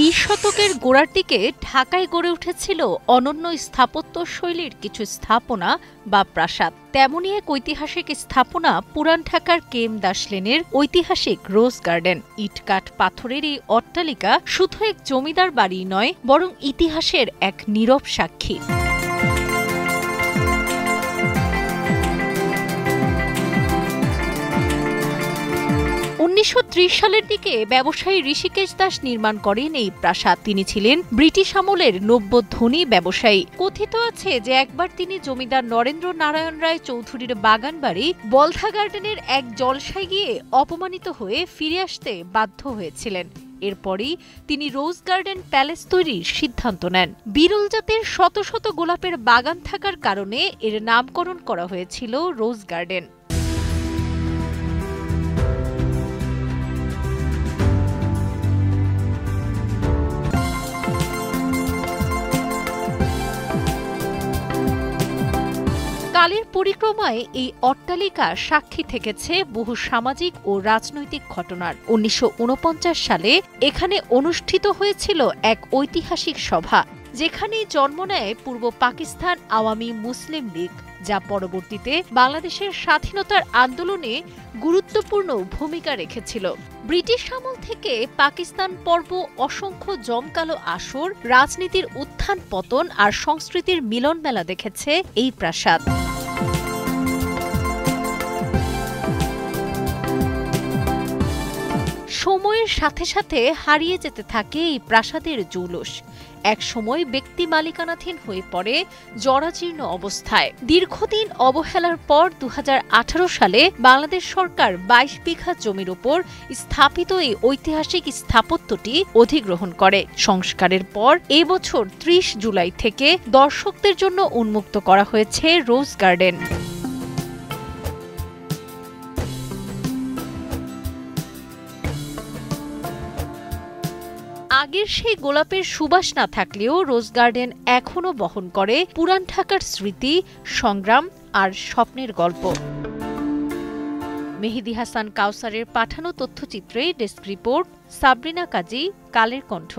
20 শতকের গোড়ার দিকে ঢাকায় গড়ে উঠেছিল অনন্য স্থাপত্য শৈলীর কিছু স্থাপনা বা প্রাসাদ। তেমনই এক ঐতিহাসিক স্থাপনা পুরান ঢাকার কেএম দাস লেনের ঐতিহাসিক রোজ গার্ডেন। ইটকাঠ পাথরের এই অট্টালিকা শুধু এক জমিদার বাড়ি নয়, বরং ইতিহাসের এক নীরব সাক্ষী। 1930 সালের দিকে ব্যবসায়ী ঋষিকেশ দাস নির্মাণ করেন এই প্রাসাদ। তিনি ছিলেন ব্রিটিশ আমলের নব্য ধনী ব্যবসায়ী। কথিত আছে যে একবার তিনি জমিদার নরেন্দ্র নারায়ণ রায় চৌধুরীর বাগান বাড়ি বলধা গার্ডেনের এক জলসায় গিয়ে অপমানিত হয়ে ফিরে আসতে বাধ্য হয়েছিলেন। এরপরই তিনি রোজ গার্ডেন প্যালেস তৈরির সিদ্ধান্ত নেন। বিরল জাতের শত শত গোলাপের বাগান থাকার কারণে এর নামকরণ করা হয়েছিল রোজ গার্ডেন। কালের পরিক্রমায় এই অট্টালিকা সাক্ষী থেকেছে বহু সামাজিক ও রাজনৈতিক ঘটনার। 1949 সালে এখানে অনুষ্ঠিত হয়েছিল এক ঐতিহাসিক সভা, যেখানে জন্ম নেয় পূর্ব পাকিস্তান আওয়ামী মুসলিম লীগ, যা পরবর্তীতে বাংলাদেশের স্বাধীনতার আন্দোলনে গুরুত্বপূর্ণ ভূমিকা রেখেছিল। ব্রিটিশ আমল থেকে পাকিস্তান পর্ব অসংখ্য জমকালো আসর, রাজনীতির উত্থান পতন আর সংস্কৃতির মিলন মেলা দেখেছে এই প্রাসাদ। সময়ের সাথে সাথে হারিয়ে যেতে থাকে এই প্রাসাদের জৌলুস। এক সময় ব্যক্তি মালিকানাধীন হয়ে পড়ে জরাজীর্ণ অবস্থায়। দীর্ঘদিন অবহেলার পর 2018 সালে বাংলাদেশ সরকার 22 বিঘা জমির উপর স্থাপিত এই ঐতিহাসিক স্থাপত্যটি অধিগ্রহণ করে। সংস্কারের পর এবছর 30 জুলাই থেকে দর্শকদের জন্য উন্মুক্ত করা হয়েছে রোজ গার্ডেন। আগের সেই গোলাপের সুবাস না থাকলেও রোজ গার্ডেন এখনো বহন করে পুরান ঢাকার স্মৃতি, সংগ্রাম আর স্বপ্নের গল্প। মেহেদী হাসান কাউসারের পাঠানো তথ্যচিত্রে ডেস্ক রিপোর্ট, সাবরিনা কাজী, কালের কণ্ঠ।